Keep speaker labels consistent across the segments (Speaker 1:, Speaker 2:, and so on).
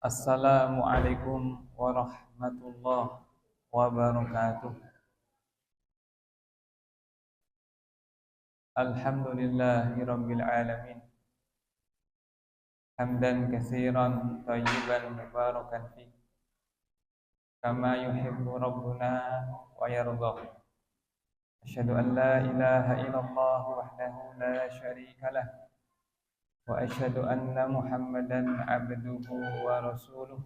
Speaker 1: Assalamualaikum warahmatullahi wabarakatuh. Alhamdulillahirabbil alamin. Hamdan katsiran thayyiban mubarakan fi kama yuhibbu rabbuna wa yarda. Asyhadu an la ilaha illallah wahdahu la syarika lah wa asyhadu anna Muhammadan abduhu wa rasuluh.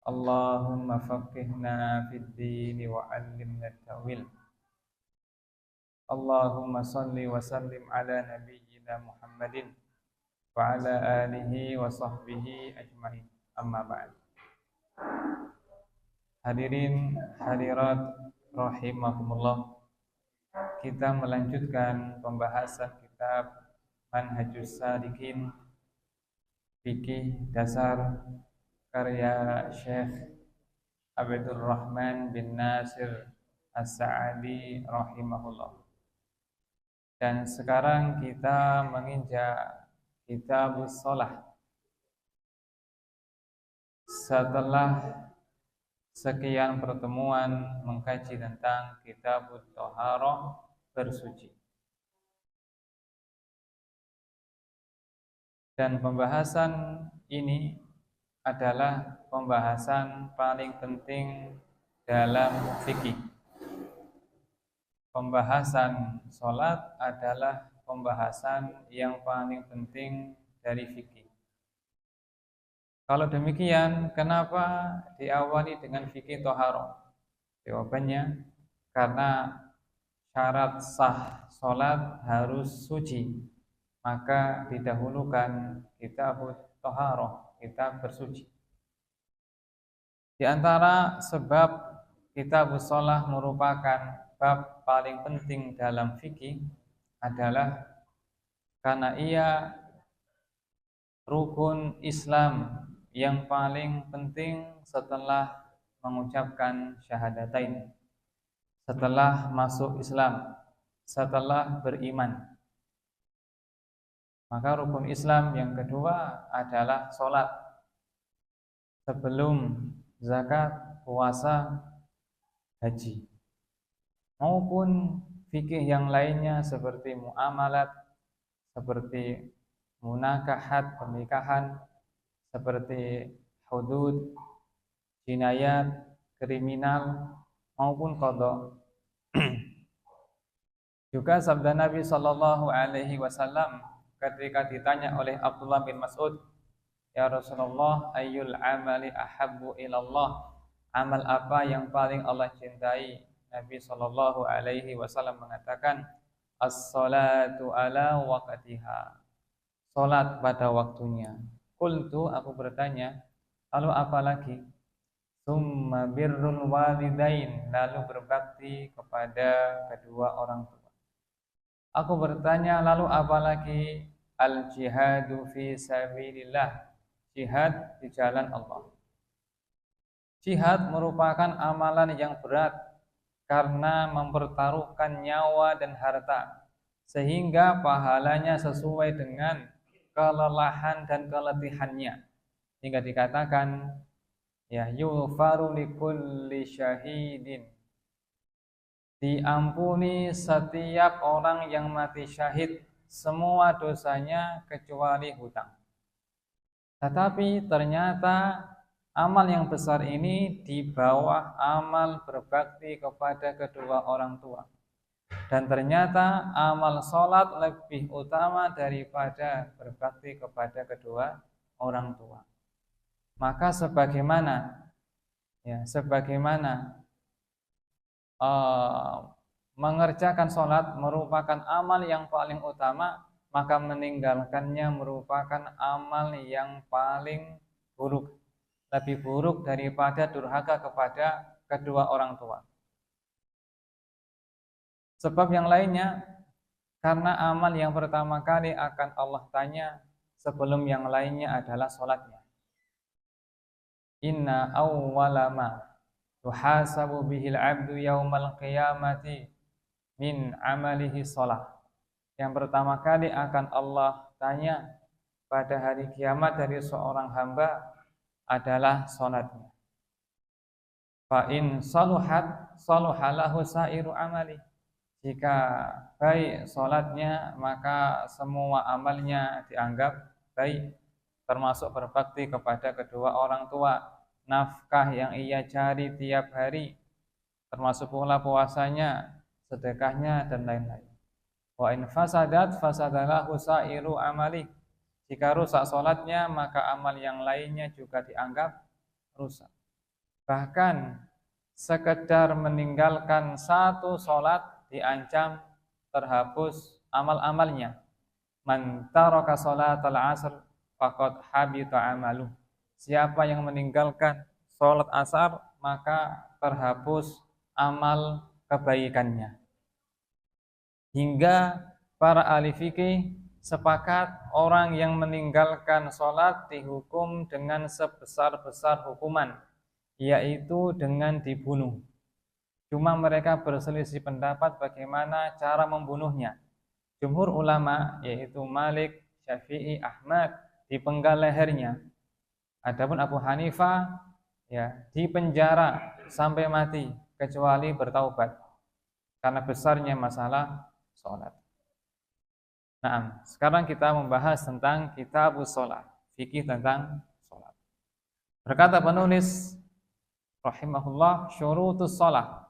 Speaker 1: Allahumma faqihna fid din wa 'allimna at-ta'wil. Allahumma salli wa sallim ala nabiyyina Muhammadin wa ala alihi wa sahbihi ajma'in. Amma ba'd. Hadirin hadirat rahimakumullah. Kita melanjutkan pembahasan kitab Manhajus Salikin Fikih Dasar karya Syekh Abdul Rahman bin Nasir As-Sa'adi rahimahullah. Dan sekarang kita menginjak Kitabus Shalah. Setelah sekian pertemuan mengkaji tentang Kitabut Thaharah, bersuci. Dan pembahasan ini adalah pembahasan paling penting dalam fikih. Pembahasan sholat adalah pembahasan yang paling penting dari fikih. Kalau demikian, kenapa diawali dengan fikih thaharah? Jawabannya, karena syarat sah sholat harus suci, maka didahulukan kitabut thaharah, kitab bersuci. Di antara sebab kitabus shalah merupakan bab paling penting dalam fikih adalah karena ia rukun Islam yang paling penting setelah mengucapkan syahadatain, setelah masuk Islam, setelah beriman. Maka rukun Islam yang kedua adalah sholat. Sebelum zakat, puasa, haji, maupun fikih yang lainnya seperti muamalat, seperti munakahat, pernikahan, seperti hudud, jinayat, kriminal, maupun qada. Juga sabda Nabi sallallahu alaihi wasallam ketika ditanya oleh Abdullah bin Mas'ud, "Ya Rasulullah, ayyul amali ahabbu ilallah?" Amal apa yang paling Allah cintai? Nabi sallallahu alaihi wasallam mengatakan, "As-salatu ala waqtiha." Salat pada waktunya. Qultu, aku bertanya, lalu apa lagi? Summa birrul walidain, lalu berbakti kepada kedua orang tua. Aku bertanya, lalu apa lagi? Al jihadu fi sabilillah, jihad di jalan Allah. Jihad merupakan amalan yang berat karena mempertaruhkan nyawa dan harta, sehingga pahalanya sesuai dengan kelelahan dan keletihannya, hingga dikatakan ya yughfaru likulli syahidin, diampuni setiap orang yang mati syahid semua dosanya kecuali hutang. Tetapi ternyata amal yang besar ini di bawah amal berbakti kepada kedua orang tua. Dan ternyata amal sholat lebih utama daripada berbakti kepada kedua orang tua. Maka sebagaimana mengerjakan sholat merupakan amal yang paling utama, maka meninggalkannya merupakan amal yang paling buruk, lebih buruk daripada durhaka kepada kedua orang tua. Sebab yang lainnya, karena amal yang pertama kali akan Allah tanya sebelum yang lainnya adalah sholatnya. Inna awwala ma tuhasabu bihil abdu yaumal qiyamati min amalihi sholat. Yang pertama kali akan Allah tanya pada hari kiamat dari seorang hamba adalah salatnya. Fa in saluhat saluhalahu sairu amali. Jika baik salatnya, maka semua amalnya dianggap baik, termasuk berbakti kepada kedua orang tua, nafkah yang ia cari tiap hari, termasuk pula puasanya, sedekahnya dan lain-lain. Wa in fasadat fasadalahu sairu amali. Jika rusak salatnya, maka amal yang lainnya juga dianggap rusak. Bahkan sekedar meninggalkan satu salat diancam terhapus amal-amalnya. Man taraka salatal asr faqad habita amalu. Siapa yang meninggalkan salat asar, maka terhapus amal kebaikannya. Hingga para ahli fikih sepakat orang yang meninggalkan salat dihukum dengan sebesar-besar hukuman, yaitu dengan dibunuh. Cuma mereka berselisih pendapat bagaimana cara membunuhnya. Jumhur ulama yaitu Malik, Syafi'i, Ahmad dipenggal lehernya. Adapun Abu Hanifah ya dipenjara sampai mati kecuali bertaubat karena besarnya masalah salat. Nah, sekarang kita membahas tentang Kitabus Shalah, fikih tentang salat. Berkata penulis rahimahullah, syurutus shalah,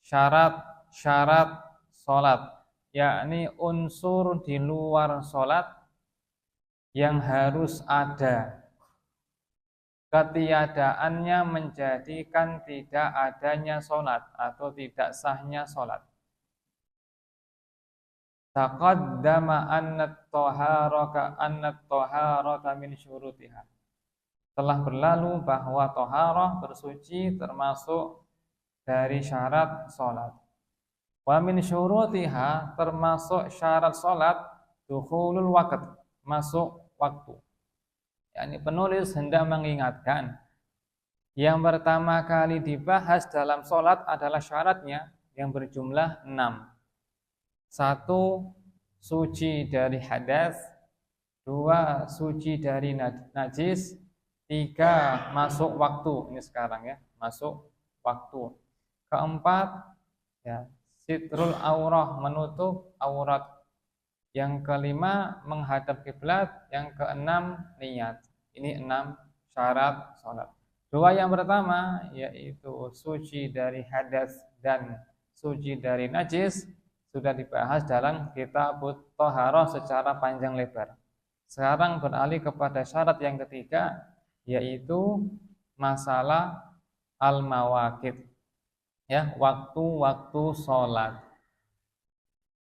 Speaker 1: syarat-syarat salat, yakni unsur di luar salat yang harus ada. Ketiadaannya menjadikan tidak adanya salat atau tidak sahnya salat. Taqaddama annat-taharata min syurutiha. Telah berlalu bahwa taharah bersuci termasuk dari syarat salat. Wa min syurutiha, termasuk syarat salat dukhulul waqt, masuk waktu. Yani penulis hendak mengingatkan yang pertama kali dibahas dalam salat adalah syaratnya yang berjumlah 6. 1. Suci dari hadas. 2. Suci dari najis. 3. Masuk waktu. Ini sekarang ya, masuk waktu. Keempat, ya, sitrul aurah, menutup aurat. Yang kelima, menghadap kiblat. Yang keenam, niat. Ini 6 syarat salat. 2 yang pertama yaitu suci dari hadas dan suci dari najis sudah dibahas dalam kitab Thaharah secara panjang lebar. Sekarang beralih kepada syarat yang ketiga, yaitu masalah al-mawaqit. Ya, waktu-waktu salat.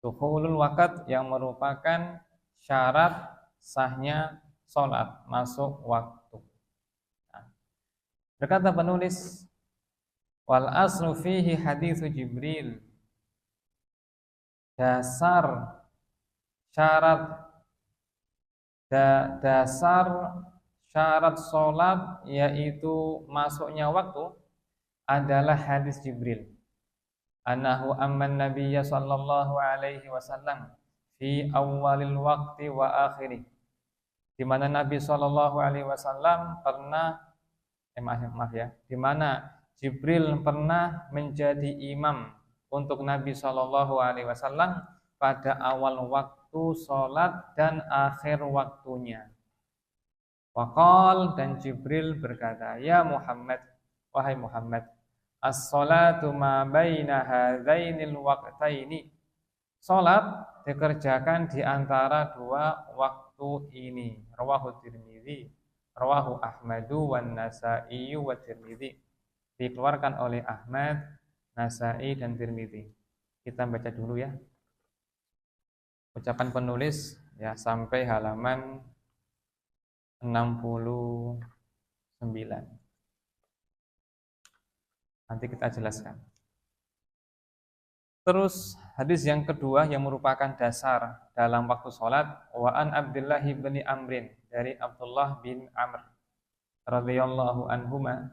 Speaker 1: Dukhulul waqt yang merupakan syarat sahnya salat, masuk waktu. Nah, berkata penulis, wal aslu fihi haditsu Jibril. Dasar syarat salat yaitu masuknya waktu adalah hadis Jibril. Anahu amman nabiyya sallallahu alaihi wasallam fi awalil waqti wa akhirih. Di mana Nabi sallallahu alaihi wasallam pernah di mana Jibril pernah menjadi imam untuk Nabi sallallahu alaihi wasallam pada awal waktu salat dan akhir waktunya. Waqal, dan Jibril berkata, ya Muhammad, wahai Muhammad, as-salatu ma baina hadzainil waqtaini. Salat dikerjakan di antara dua waktu ini. Rawahu Tirmidzi, rawahu Ahmadu wan Nasa'i wa Tirmidzi. Dikeluarkan oleh Ahmad, Nasa'i dan Tirmidzi. Kita baca dulu ya. Ucapan penulis ya sampai halaman 69. Nanti kita jelaskan. Terus hadis yang kedua yang merupakan dasar dalam waktu sholat, wa an Abdullah bin Amrin, dari Abdullah bin Amr radhiyallahu anhuma,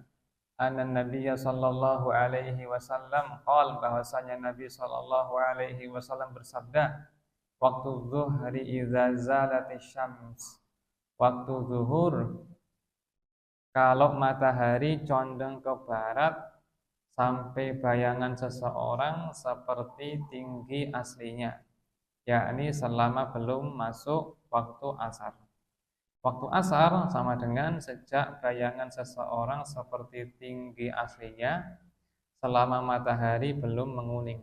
Speaker 1: anna Nabiyya sallallahu alaihi wasallam qala, bahwasanya Nabi sallallahu alaihi wasallam bersabda, waktu zuhri idza zalatis syams, waktu zuhur kalau matahari condong ke barat sampai bayangan seseorang seperti tinggi aslinya, yakni selama belum masuk waktu asar. Waktu asar sama dengan sejak bayangan seseorang seperti tinggi aslinya selama matahari belum menguning.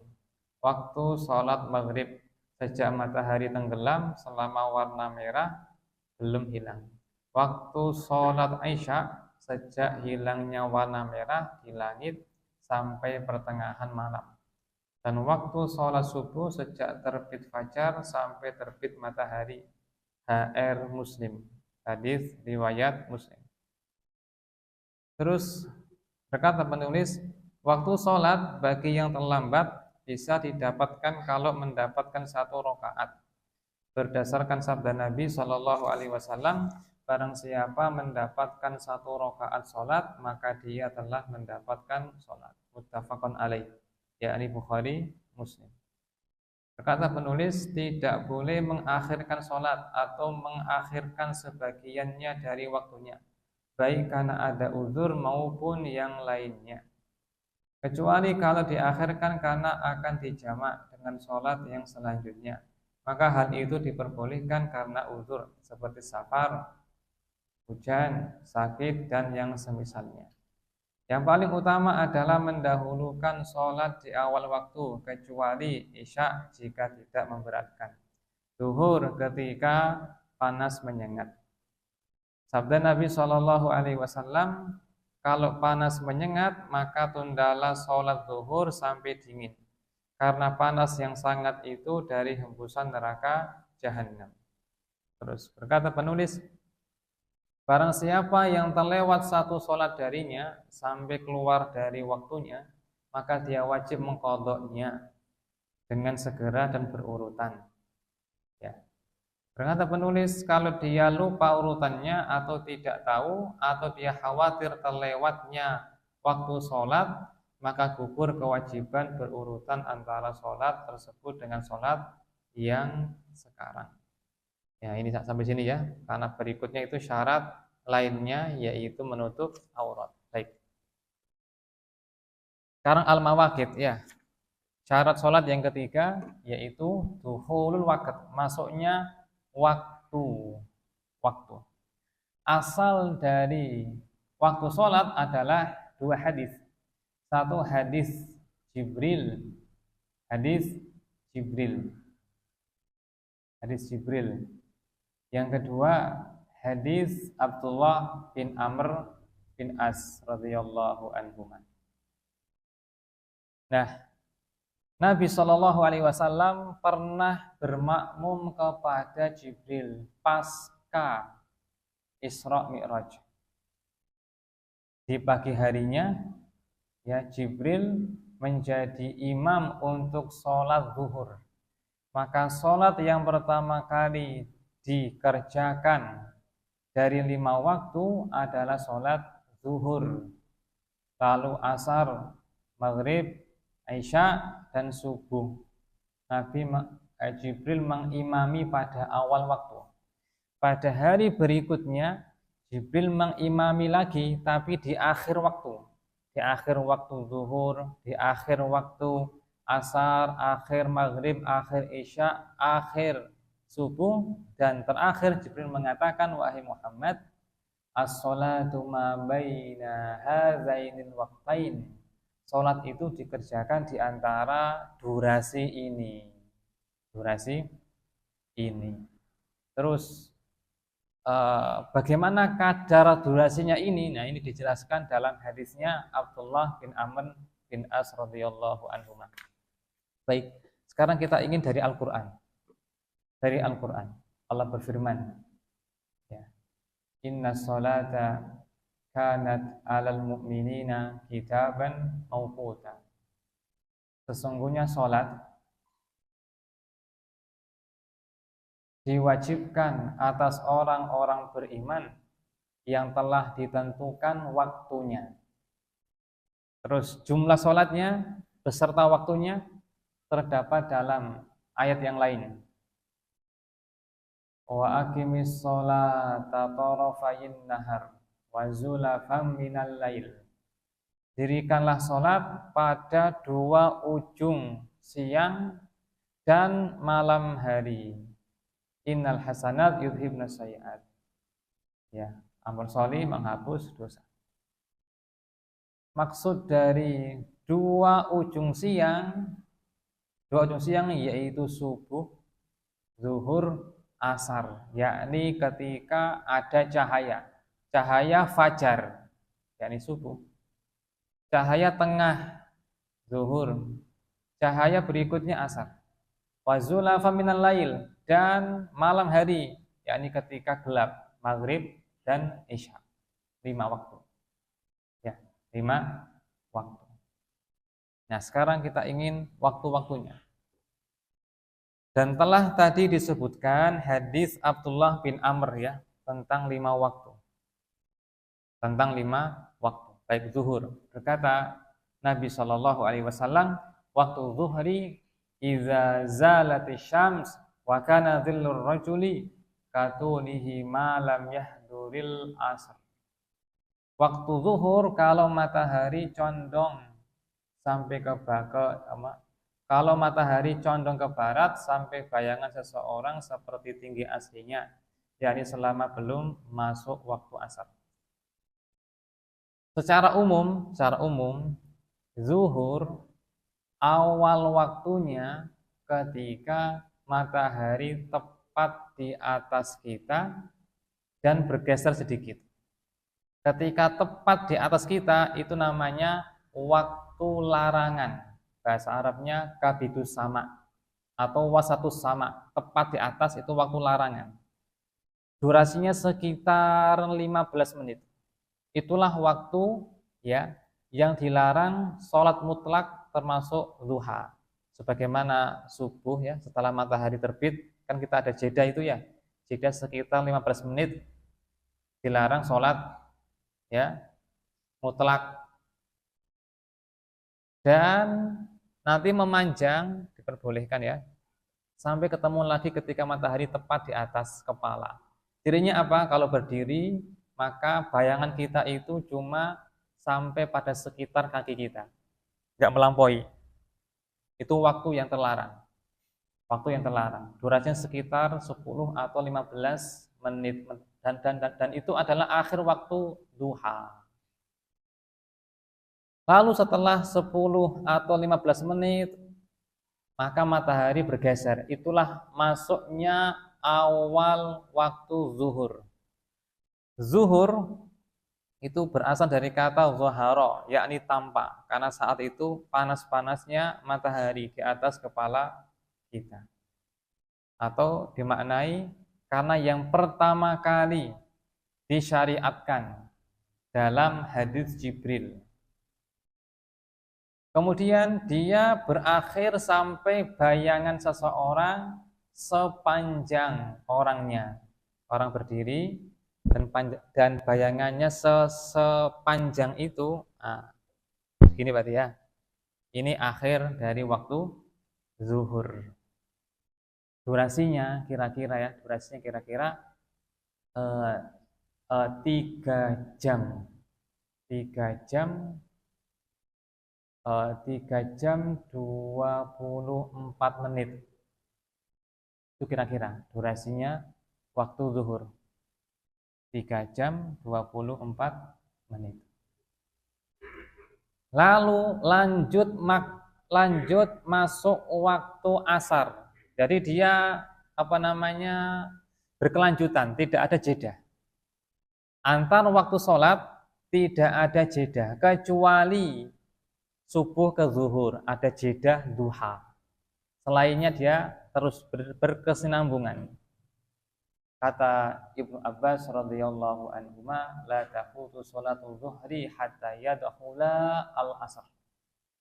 Speaker 1: Waktu sholat maghrib sejak matahari tenggelam selama warna merah belum hilang. Waktu sholat Isya sejak hilangnya warna merah di langit sampai pertengahan malam. Dan waktu sholat subuh sejak terbit fajar sampai terbit matahari. HR Muslim. Hadis riwayat Muslim. Terus berkata penulis, waktu sholat bagi yang terlambat bisa didapatkan kalau mendapatkan 1 rakaat. Berdasarkan sabda Nabi Shallallahu Alaihi Wasallam, barang siapa mendapatkan 1 rakaat sholat, maka dia telah mendapatkan sholat. Muttafaqun alaih, yakni Bukhari Muslim. Berkata penulis, tidak boleh mengakhirkan sholat atau mengakhirkan sebagiannya dari waktunya, baik karena ada uzur maupun yang lainnya. Kecuali kalau diakhirkan karena akan dijamak dengan sholat yang selanjutnya, maka hal itu diperbolehkan karena uzur seperti safar, hujan, sakit, dan yang semisalnya. Yang paling utama adalah mendahulukan sholat di awal waktu, kecuali isya jika tidak memberatkan. Zuhur ketika panas menyengat. Sabda Nabi Shallallahu Alaihi Wasallam, kalau panas menyengat maka tundalah sholat zuhur sampai dingin, karena panas yang sangat itu dari hembusan neraka Jahannam. Terus berkata penulis, barang siapa yang terlewat 1 sholat darinya sampai keluar dari waktunya, maka dia wajib mengqadha'nya dengan segera dan berurutan. Ya. Berkata penulis, kalau dia lupa urutannya atau tidak tahu atau dia khawatir terlewatnya waktu sholat, maka gugur kewajiban berurutan antara sholat tersebut dengan sholat yang sekarang. Ya, ini sampai sini ya, karena berikutnya itu syarat lainnya yaitu menutup aurat. Baik. Sekarang al-mawaqit ya. Syarat sholat yang ketiga yaitu dukhulul waqt, masuknya waktu. Asal dari waktu sholat adalah 2 hadis. 1 hadis Jibril. Yang kedua hadis Abdullah bin Amr bin As radhiyallahu anhuma. Nah, Nabi Shallallahu Alaihi Wasallam pernah bermakmum kepada Jibril pasca Isra Mi'raj. Di pagi harinya, ya Jibril menjadi imam untuk sholat zuhur. Maka sholat yang pertama kali dikerjakan dari 5 waktu adalah sholat zuhur, lalu asar, maghrib, Isya, dan subuh. Jibril mengimami pada awal waktu. Pada hari berikutnya Jibril mengimami lagi, tapi di akhir waktu. Di akhir waktu zuhur, di akhir waktu asar, akhir maghrib, akhir isya, akhir subuh, dan terakhir Jibril mengatakan, wahai Muhammad, as-salatu ma baina hadzainil waqtain. Salat itu dikerjakan di antara durasi ini. Terus bagaimana kadar durasinya ini? Nah, ini dijelaskan dalam hadisnya Abdullah bin Amr bin As radhiyallahu anhu. Baik, sekarang kita ingin dari Al-Qur'an. Dari Al-Qur'an, Allah berfirman, ya. Inna sholata kanat 'alal mu'minina kitaban mawquta. Sesungguhnya salat diwajibkan atas orang-orang beriman yang telah ditentukan waktunya. Terus jumlah salatnya beserta waktunya terdapat dalam ayat yang lain. wa aqimis sholata tarafayin nahar wa zulafam minal lail. Dirikanlah sholat pada dua ujung siang dan malam hari. Innal hasanat yudhibna sayiat. Ya, amal soleh menghapus dosa. Maksud dari dua ujung siang yaitu subuh, zuhur, asar, yakni ketika ada cahaya fajar, yakni subuh, cahaya tengah, zuhur, cahaya berikutnya asar, wazulafa minal lail, dan malam hari, yakni ketika gelap, maghrib dan isya, 5 waktu. Ya, 5 waktu. Nah, sekarang kita ingin waktu-waktunya. Dan telah tadi disebutkan hadis Abdullah bin Amr ya, tentang 5 waktu. Tentang 5 waktu, baik zuhur. Berkata Nabi Shallallahu alaihi wasallam, waktu zuhri idza zalatis syams wa kana dhillur rajuli katunihi ma lam yahduril asr. Waktu zuhur kalau matahari condong sampai kalau matahari condong ke barat sampai bayangan seseorang seperti tinggi aslinya, yakni selama belum masuk waktu asar. Secara umum zuhur awal waktunya ketika matahari tepat di atas kita dan bergeser sedikit. Ketika tepat di atas kita itu namanya waktu larangan. Bahasa Arabnya kabidus sama atau wasatus sama, tepat di atas itu waktu larangan. Durasinya sekitar 15 menit. Itulah waktu ya yang dilarang sholat mutlak termasuk duha. Sebagaimana subuh ya, setelah matahari terbit kan kita ada jeda itu ya. Jeda sekitar 15 menit dilarang sholat ya mutlak. Dan nanti memanjang diperbolehkan ya, sampai ketemu lagi ketika matahari tepat di atas kepala. Cirinya apa? Kalau berdiri, maka bayangan kita itu cuma sampai pada sekitar kaki kita, nggak melampaui. Itu waktu yang terlarang. Waktu yang terlarang. Durasinya sekitar 10 atau 15 menit. Dan itu adalah akhir waktu duha. Lalu setelah 10 atau 15 menit, maka matahari bergeser. Itulah masuknya awal waktu zuhur. Zuhur itu berasal dari kata zahara, yakni tampak. Karena saat itu panas-panasnya matahari di atas kepala kita. Atau dimaknai karena yang pertama kali disyariatkan dalam hadis Jibril. Kemudian dia berakhir sampai bayangan seseorang sepanjang orangnya. Orang berdiri dan bayangannya sepanjang itu. Nah, begini berarti ya. Ini akhir dari waktu zuhur. Durasinya kira-kira 3 jam. 3 jam 24 menit. Itu kira-kira durasinya waktu zuhur. 3 jam 24 menit. Lalu lanjut masuk waktu asar. Jadi dia berkelanjutan, tidak ada jeda. Antar waktu sholat tidak ada jeda, kecuali subuh ke zuhur ada jeda duha. Selainnya dia terus berkesinambungan. Kata Ibnu Abbas radhiyallahu anhuma, la tafutu sholatul zuhri hatta yadkhula al-asr.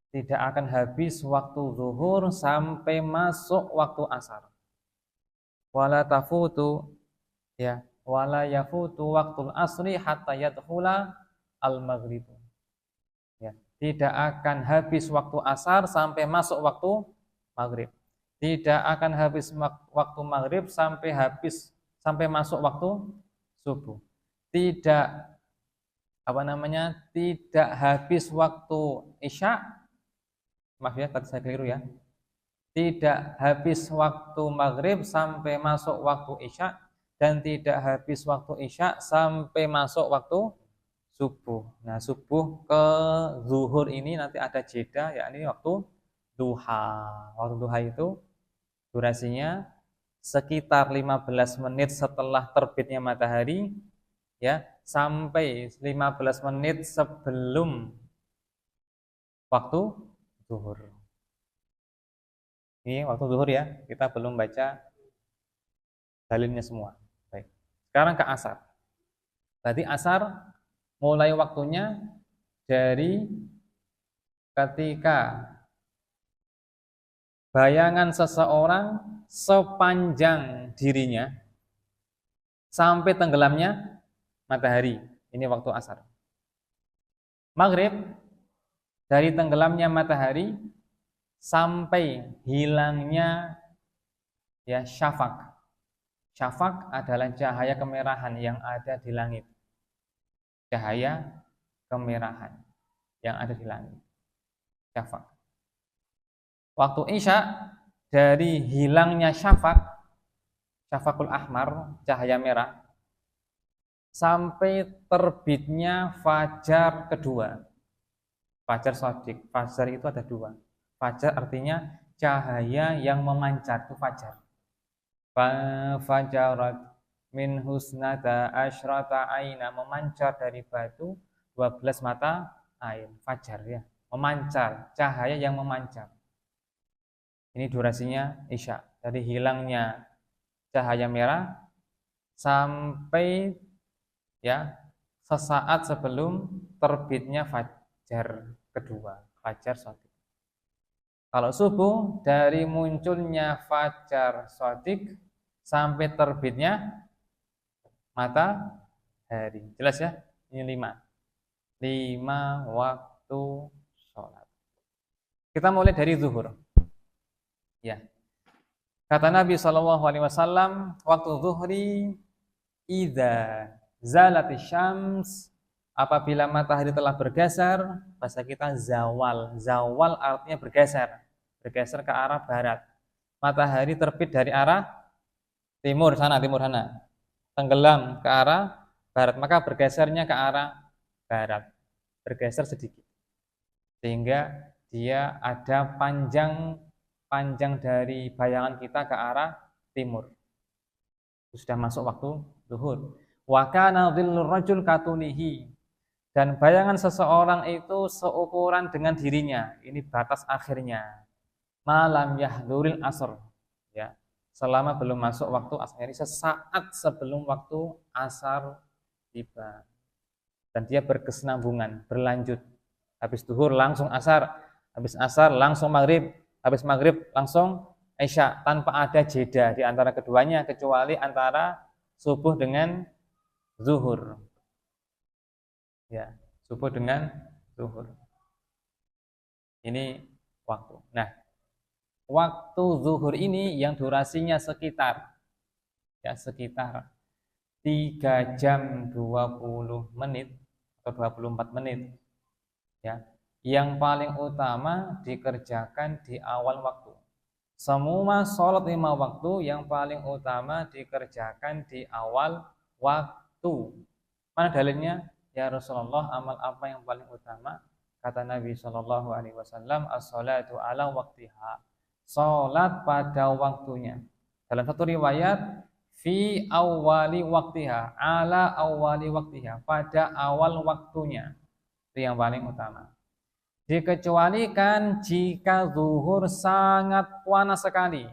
Speaker 1: Tidak akan habis waktu zuhur sampai masuk waktu asar. Wala tafutu ya, wala yafutu waktul asri hatta yadkhula al-maghrib. Ya, tidak akan habis waktu asar sampai masuk waktu maghrib. Tidak akan habis waktu maghrib sampai sampai masuk waktu subuh. Tidak tidak habis waktu isya, maaf ya tadi saya keliru ya. Tidak habis waktu maghrib sampai masuk waktu isya, dan tidak habis waktu isya sampai masuk waktu subuh. Nah, subuh ke zuhur ini nanti ada jeda, yakni waktu duha. Waktu duha itu durasinya sekitar 15 menit setelah terbitnya matahari, ya, sampai 15 menit sebelum waktu zuhur. Ini waktu zuhur ya, kita belum baca dalilnya semua. Baik. Sekarang ke asar. Berarti asar mulai waktunya dari ketika bayangan seseorang sepanjang dirinya sampai tenggelamnya matahari. Ini waktu asar. Maghrib dari tenggelamnya matahari sampai hilangnya ya syafaq. Syafaq adalah cahaya kemerahan yang ada di langit. Cahaya kemerahan yang ada di langit. Syafaq. Waktu isya dari hilangnya syafaq, syafaqul ahmar, cahaya merah, sampai terbitnya fajar kedua. Fajar shadiq. Fajar itu ada dua. Fajar artinya cahaya yang memancar, itu fajar. Fajarat min husnata asyrata aina, memancar dari batu 12 mata air. Fajar ya, memancar, cahaya yang memancar. Ini durasinya isya, dari hilangnya cahaya merah sampai ya sesaat sebelum terbitnya fajar kedua, fajar shadiq. Kalau subuh dari munculnya fajar shadiq sampai terbitnya matahari. Jelas ya? Ini 5 waktu sholat. Kita mulai dari zuhur. Ya. Kata Nabi SAW, waktu zuhri idza zalatis syams, apabila matahari telah bergeser, bahasa kita zawal. Zawal artinya bergeser. Bergeser ke arah barat. Matahari terbit dari arah timur sana, tenggelam ke arah barat, maka bergesernya ke arah barat, bergeser sedikit, sehingga dia ada panjang dari bayangan kita ke arah timur. Sudah masuk waktu zuhur. Wa kana dhillur rajul katunihi, dan bayangan seseorang itu seukuran dengan dirinya. Ini batas akhirnya. Malam yahduril asr, ya, selama belum masuk waktu asar, ini sesaat sebelum waktu asar tiba, dan dia berkesinambungan, berlanjut. Habis zuhur langsung asar, habis asar langsung maghrib, habis maghrib langsung isya, tanpa ada jeda di antara keduanya, kecuali antara subuh dengan zuhur. Ya, subuh dengan zuhur. Ini waktu. Nah, waktu zuhur ini yang durasinya sekitar 3 jam 20 menit atau 24 menit. Ya. Yang paling utama dikerjakan di awal waktu. Semua sholat 5 waktu yang paling utama dikerjakan di awal waktu. Mana dalilnya? Ya Rasulullah, amal apa yang paling utama? Kata Nabi SAW, as-salatu ala waktiha. Sholat pada waktunya. Dalam satu riwayat, fi awali waktiha, ala awali waktiha, pada awal waktunya. Itu yang paling utama. Dikecualikan jika zuhur sangat panas sekali,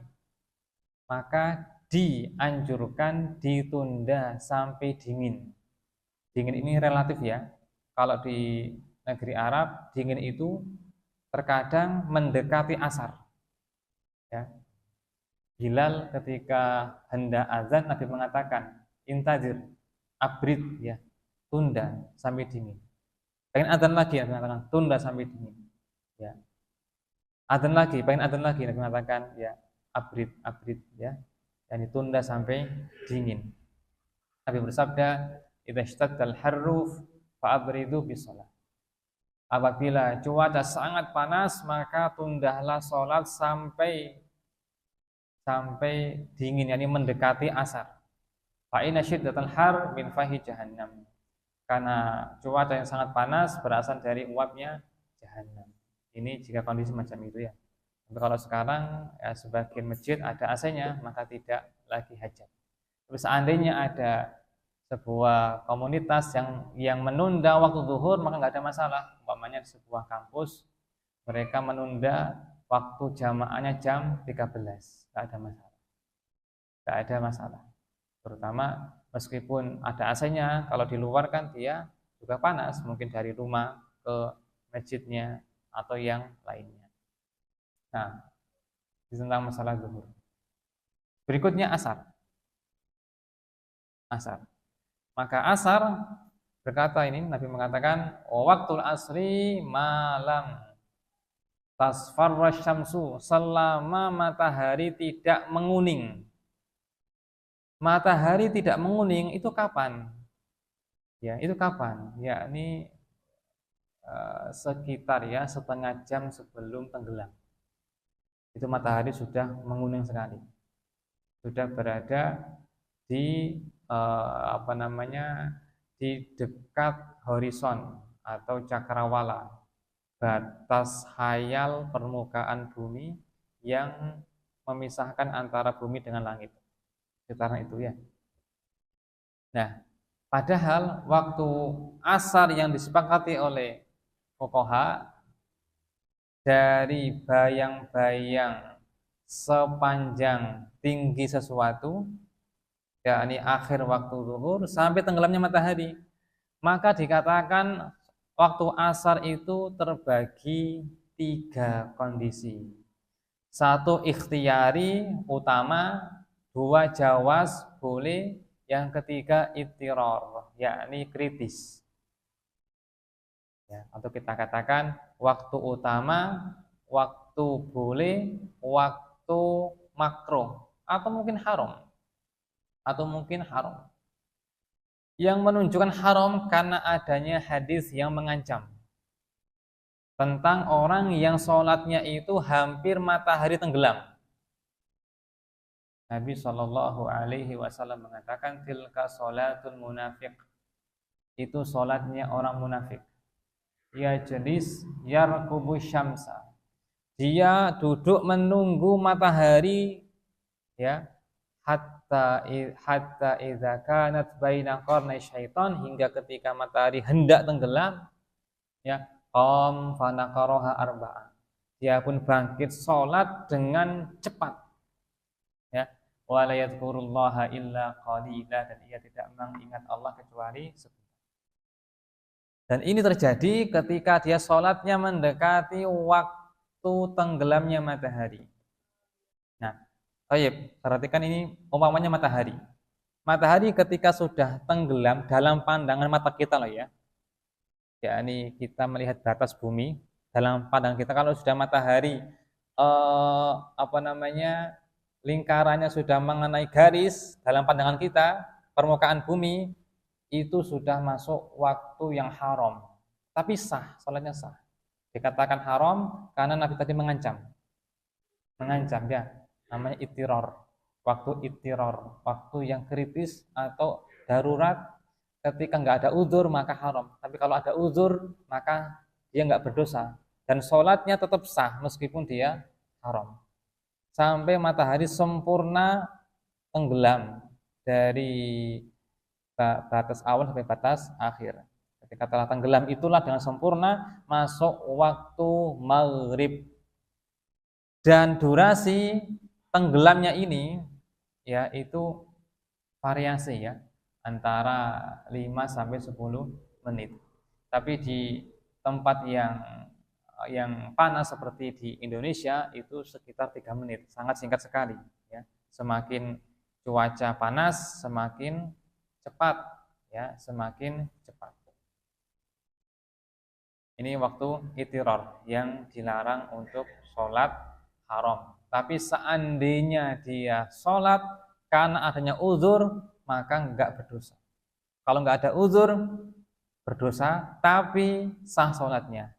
Speaker 1: maka dianjurkan ditunda sampai dingin. Dingin ini relatif ya. Kalau di negeri Arab, dingin itu terkadang mendekati asar. Ya. Bilal ketika hendak azan, Nabi mengatakan, intazir, abrid, ya, tunda sampai dingin. Pengen azan lagi, Nabi mengatakan, tunda sampai dingin. Ya. Azan lagi, pengen azan lagi, Nabi mengatakan, ya, abrid, ya, yang ditunda sampai dingin. Nabi bersabda, "Idza ishtaddal harru fa'abridu bis shalah." Apabila cuaca sangat panas, maka tundalah sholat sampai dingin, yakni mendekati asar. Fa inna syiddatal har min fahi jahannam. Karena cuaca yang sangat panas berasal dari uapnya jahannam. Ini jika kondisi macam itu ya. Tapi kalau sekarang ya sebagian masjid ada AC-nya, maka tidak lagi hajat. Tapi seandainya ada sebuah komunitas yang menunda waktu zuhur, maka nggak ada masalah. Umpamanya di sebuah kampus mereka menunda waktu jamaahnya jam 13, nggak ada masalah. Nggak ada masalah. Terutama meskipun ada AC-nya, kalau di luar kan dia juga panas, mungkin dari rumah ke masjidnya atau yang lainnya. Nah, tentang masalah zuhur. Berikutnya asar. Asar. Maka asar berkata ini, Nabi mengatakan, waktul asri malam tasfarra syamsu, selama matahari tidak menguning. Matahari tidak menguning itu kapan? Ya, itu kapan? Yakni sekitar ya setengah jam sebelum tenggelam. Itu matahari sudah menguning sekali. Sudah berada di di dekat horizon atau cakrawala, batas khayal permukaan bumi yang memisahkan antara bumi dengan langit. Sekitaran itu ya. Nah, padahal waktu asar yang disepakati oleh fuqaha dari bayang-bayang sepanjang tinggi sesuatu, yakni akhir waktu zuhur sampai tenggelamnya matahari, maka dikatakan waktu asar itu terbagi 3 kondisi. 1 ikhtiyari utama, 2 jawaz boleh, yang ketiga ittirar, yakni kritis. Ya, atau kita katakan waktu utama, waktu boleh, waktu makruh, atau mungkin haram. Yang menunjukkan haram karena adanya hadis yang mengancam tentang orang yang sholatnya itu hampir matahari tenggelam. Nabi Shallallahu Alaihi Wasallam mengatakan, tilka sholatul munafik, itu sholatnya orang munafik. Ya jenis yarkubu syamsa, dia duduk menunggu matahari ya hatta idza kanat baina qarnai syaitan, hingga ketika matahari hendak tenggelam ya qam fanaqaraha arba'ah, dia pun bangkit sholat dengan cepat ya, wala yadhkurullaha illa qalila, dan ia tidak mengingat Allah kecuali sebentar. Dan ini terjadi ketika dia sholatnya mendekati waktu tenggelamnya matahari. Nah, perhatikan ini umpamanya matahari. Matahari ketika sudah tenggelam dalam pandangan mata kita loh ya. Yakni kita melihat batas bumi dalam pandangan kita, kalau sudah matahari lingkarannya sudah mengenai garis dalam pandangan kita, permukaan bumi, itu sudah masuk waktu yang haram. Tapi sah, sholatnya sah. Dikatakan haram karena Nabi tadi mengancam ya, namanya ittiror. Waktu ittiror, waktu yang kritis atau darurat, ketika nggak ada uzur maka haram. Tapi kalau ada uzur maka dia nggak berdosa dan sholatnya tetap sah meskipun dia haram. Sampai matahari sempurna tenggelam dari batas awal sampai batas akhir. Ketika telah tenggelam itulah dengan sempurna masuk waktu maghrib. Dan durasi tenggelamnya ini ya itu variasi ya, antara 5 sampai 10 menit. Tapi di tempat yang panas seperti di Indonesia itu sekitar 3 menit, sangat singkat sekali ya. Semakin cuaca panas semakin cepat ya, semakin cepat. Ini waktu ittiror yang dilarang untuk sholat haram. Tapi seandainya dia sholat karena adanya uzur, maka enggak berdosa. Kalau enggak ada uzur, berdosa, tapi sah sholatnya.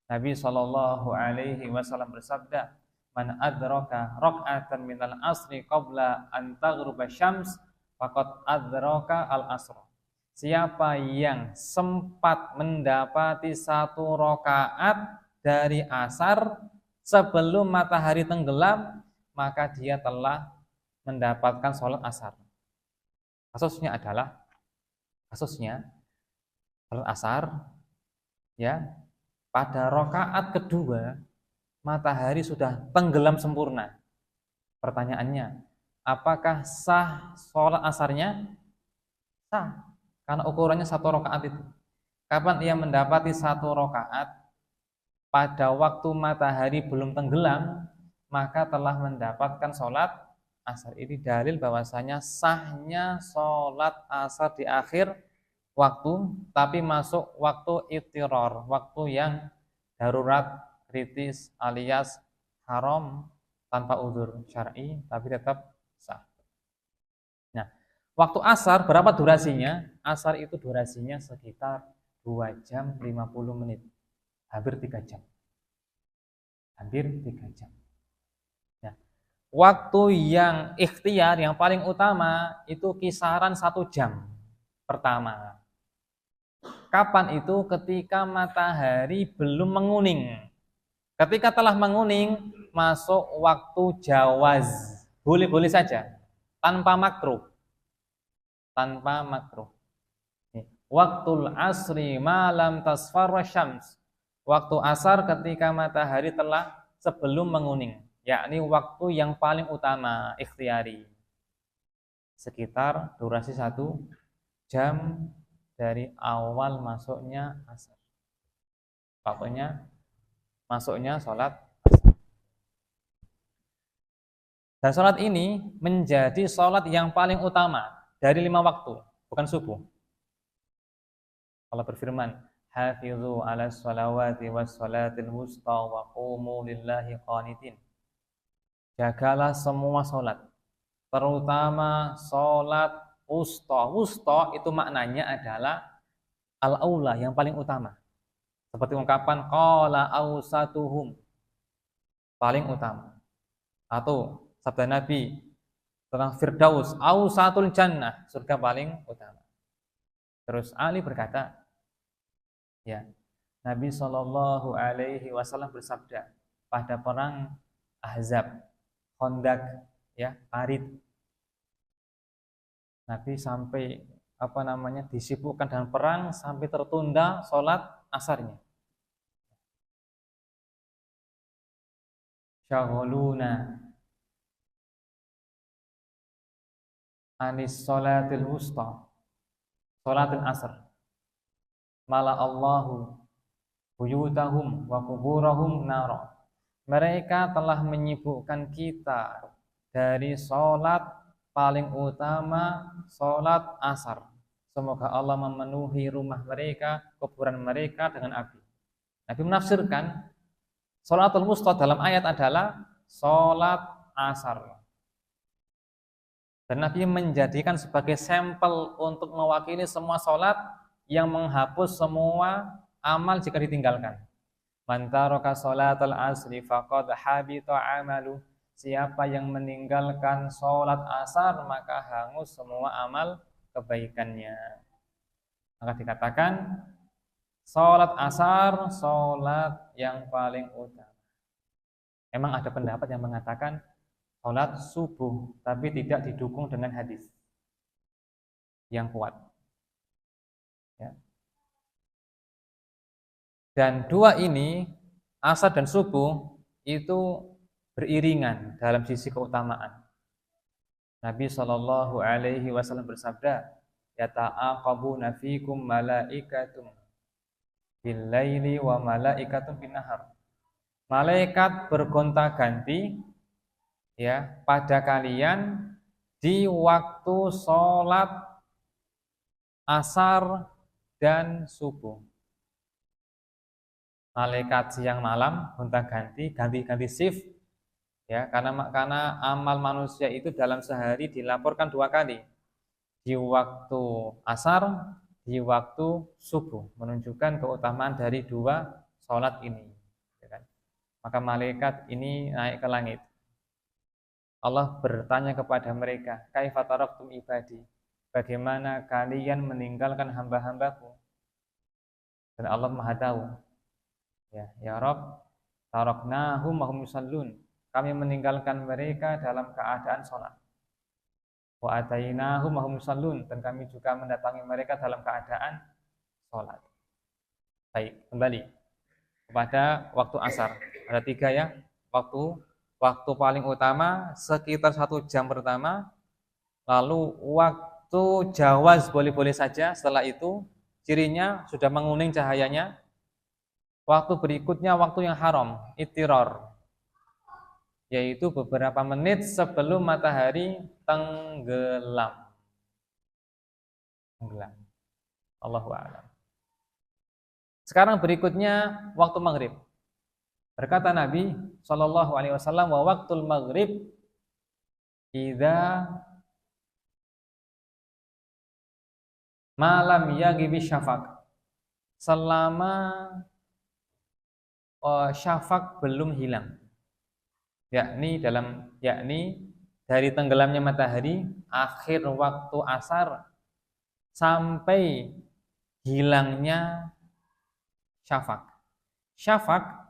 Speaker 1: Nabi Shallallahu Alaihi Wasallam bersabda, "Man adraka rok'atan minal asri qabla an taghruba syams, faqad adraka al asra." Siapa yang sempat mendapati satu rakaat dari asar sebelum matahari tenggelam, maka dia telah mendapatkan sholat asar. Kasusnya sholat asar, ya, pada rakaat kedua matahari sudah tenggelam sempurna. Pertanyaannya, apakah sah sholat asarnya? Sah, karena ukurannya satu rakaat itu. Kapan ia mendapati satu rakaat? Pada waktu matahari belum tenggelam, maka telah mendapatkan sholat asar. Ini dalil bahwasanya sahnya sholat asar di akhir waktu, tapi masuk waktu ittiror, waktu yang darurat, kritis, alias haram tanpa uzur syar'i, tapi tetap sah. Nah, waktu asar berapa durasinya? Asar itu durasinya sekitar 2 jam 50 menit. Hampir 3 jam. Nah, waktu yang ikhtiar, yang paling utama itu kisaran 1 jam pertama. Kapan itu? Ketika matahari belum menguning. Ketika telah menguning, masuk waktu jawaz. Boleh-boleh saja, tanpa makruh. Waktul asri malam tasfarra syams. Waktu asar ketika matahari telah sebelum menguning, yakni waktu yang paling utama ikhtiari. Sekitar durasi 1 jam dari awal masuknya asar. Waktunya masuknya sholat asar. Dan sholat ini menjadi sholat yang paling utama dari 5 waktu, bukan subuh. Allah berfirman, "Hafizu 'alas shalawati was shalatil wusta wa qumu lillahi qanitin." Jagalah semua sholat, terutama sholat wusta. Wusta itu maknanya adalah al-aula, yang paling utama. Seperti ungkapan qala awsatuhum, paling utama. Atau sabda Nabi tentang Firdaus, awsatul jannah, surga paling utama. Terus Ali berkata, ya, Nabi Shallallahu Alaihi Wasallam bersabda pada perang Ahzab, Khandaq, ya, Parit. Nabi sampai disibukkan dengan perang sampai tertunda sholat asarnya. Syaghaluna anis sholatil wusta, sholatil asar. Mala Allahu buyutahum wa kuburahum nara. Mereka telah menyibukkan kita dari sholat paling utama, sholat asar. Semoga Allah memenuhi rumah mereka, kuburan mereka dengan api. Nabi menafsirkan sholatul wusta dalam ayat adalah sholat asar. Dan Nabi menjadikan sebagai sampel untuk mewakili semua sholat yang menghapus semua amal jika ditinggalkan. Man taraka sholatal asri faqad habita amalu. Siapa yang meninggalkan sholat asar, maka hangus semua amal kebaikannya. Maka dikatakan sholat asar sholat yang paling utama. Memang ada pendapat yang mengatakan sholat subuh, tapi tidak didukung dengan hadis yang kuat. Ya. Dan dua ini, asar dan subuh, itu beriringan dalam sisi keutamaan. Nabi Shallallahu Alaihi Wasallam bersabda, "Yata'aqabuna fikum malaikatum bil-laili wa malaikatum bin-nahar." Malaikat bergonta-ganti, ya, pada kalian di waktu sholat asar dan subuh. Malaikat siang malam gonta-ganti, ganti shift, ya, karena amal manusia itu dalam sehari dilaporkan 2 kali. di waktu asar, di waktu subuh, menunjukkan keutamaan dari dua sholat ini. Ya kan? Maka malaikat ini naik ke langit. Allah bertanya kepada mereka, kaifa taraktum ibadi? Bagaimana kalian meninggalkan hamba-hambaku? Dan Allah Maha tahu. Ya Rabb, taraknahum wa hum yusallun. Kami meninggalkan mereka dalam keadaan sholat. Wa atainahum wa hum yusallun, dan kami juga mendatangi mereka dalam keadaan sholat. Baik, kembali kepada waktu asar. Ada 3 ya. Waktu paling utama sekitar 1 jam pertama. Lalu waktu jawaz boleh-boleh saja. Setelah itu cirinya sudah menguning cahayanya. Waktu berikutnya waktu yang haram, ittiror, yaitu beberapa menit sebelum matahari tenggelam. Allahu a'lam. Sekarang berikutnya waktu maghrib. Berkata Nabi Shallallahu Alaihi Wasallam, wa waktul maghrib idza malam yagibi syafaq, selama syafaq belum hilang, yakni dari tenggelamnya matahari akhir waktu asar sampai hilangnya syafaq. Syafaq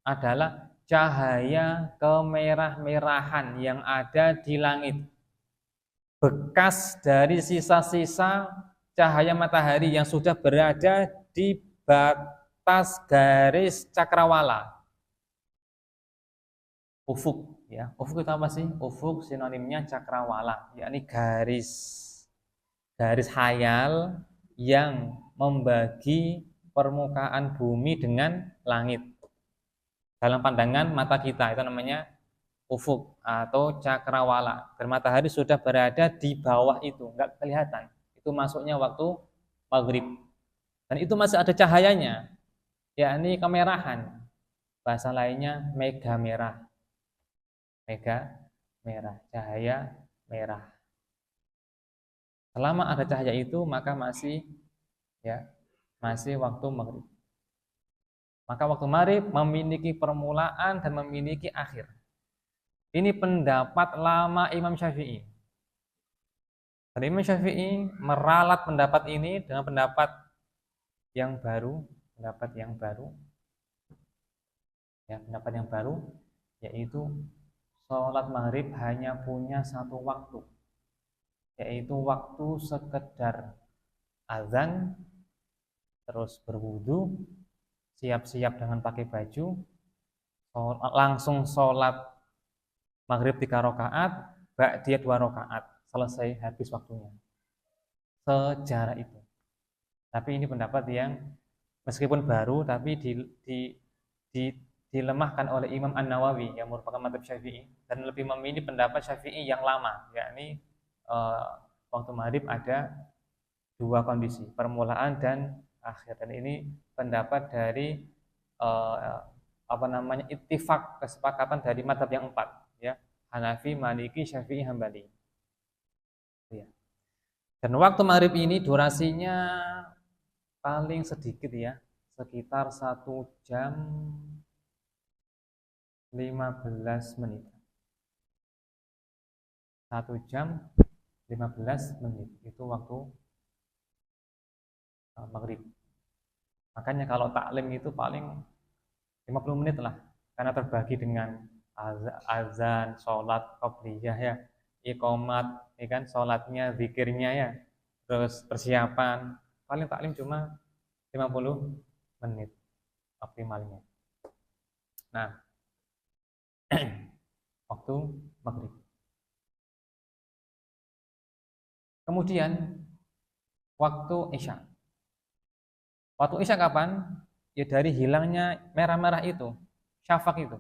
Speaker 1: adalah cahaya kemerah-merahan yang ada di langit, bekas dari sisa-sisa cahaya matahari yang sudah berada di batas garis cakrawala. Ufuk, ya. Ufuk itu apa sih? Ufuk sinonimnya cakrawala, yakni garis hayal yang membagi permukaan bumi dengan langit. Dalam pandangan mata kita itu namanya ufuk atau cakrawala. Dan matahari sudah berada di bawah itu, enggak kelihatan. Itu masuknya waktu maghrib. Dan itu masih ada cahayanya, yakni kemerahan. Bahasa lainnya mega merah, cahaya merah. Selama ada cahaya itu maka masih waktu maghrib. Maka waktu maghrib memiliki permulaan dan memiliki akhir. Ini pendapat lama Imam Syafi'i. Dan Imam Syafi'i meralat pendapat ini dengan pendapat yang baru, yaitu sholat maghrib hanya punya 1 waktu, yaitu waktu sekedar azan, terus berwudu, siap-siap dengan pakai baju, langsung sholat maghrib 3 rakaat, ba'diyah 2 rakaat, selesai, habis waktunya. Sejarah itu. Tapi ini pendapat yang meskipun baru, tapi dilemahkan oleh Imam An-Nawawi yang merupakan mazhab Syafi'i, dan lebih memilih pendapat Syafi'i yang lama, yakni waktu maghrib ada 2 kondisi, permulaan dan akhir. Dan ini pendapat dari ittifaq, kesepakatan dari mazhab yang 4, ya, Hanafi, Maliki, Syafi'i, Hambali. Ya. Dan waktu maghrib ini durasinya paling sedikit, ya, sekitar 1 jam 15 menit. 1 jam 15 menit itu waktu maghrib. Makanya kalau taklim itu paling 50 menit lah, karena terbagi dengan azan, sholat qobliyah, ya, iqomat, ya kan, sholatnya, zikirnya, ya, terus persiapan, paling taklim cuma 50 menit optimalnya. Nah, waktu maghrib. Kemudian waktu isya. Waktu isya kapan? Ya dari hilangnya merah-merah itu, syafaq itu.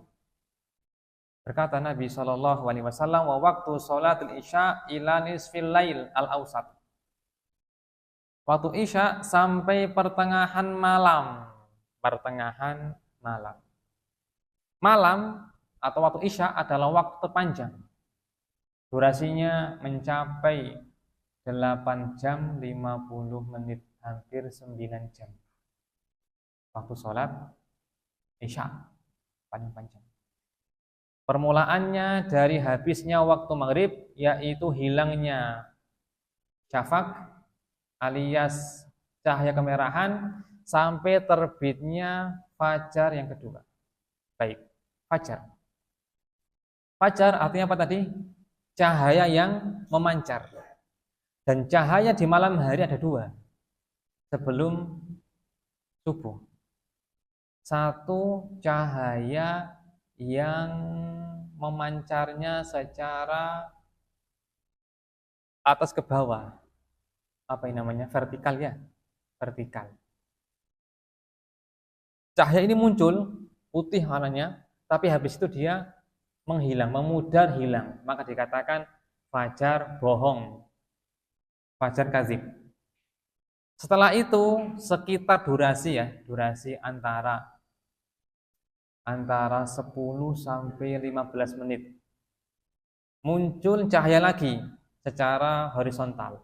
Speaker 1: Berkata Nabi Shallallahu Alaihi Wasallam, wa waktu sholatul isya ila nisfil lail al ausat. Waktu isya sampai pertengahan malam. Malam atau waktu isya adalah waktu terpanjang. Durasinya mencapai 8 jam 50 menit, hampir 9 jam. Waktu sholat Isya paling panjang. Permulaannya dari habisnya waktu maghrib, yaitu hilangnya syafaq alias cahaya kemerahan, sampai terbitnya fajar yang kedua. Baik, fajar. Fajar artinya apa tadi? Cahaya yang memancar. Dan cahaya di malam hari ada dua. Sebelum subuh. Satu, cahaya yang memancarnya secara atas ke bawah. Apa yang namanya? Vertikal ya. Vertikal. Cahaya ini muncul, putih warnanya, tapi habis itu dia menghilang, memudar hilang. Maka dikatakan fajar bohong. Fajar kadzib. Setelah itu sekitar durasi antara 10 sampai 15 menit. Muncul cahaya lagi secara horizontal.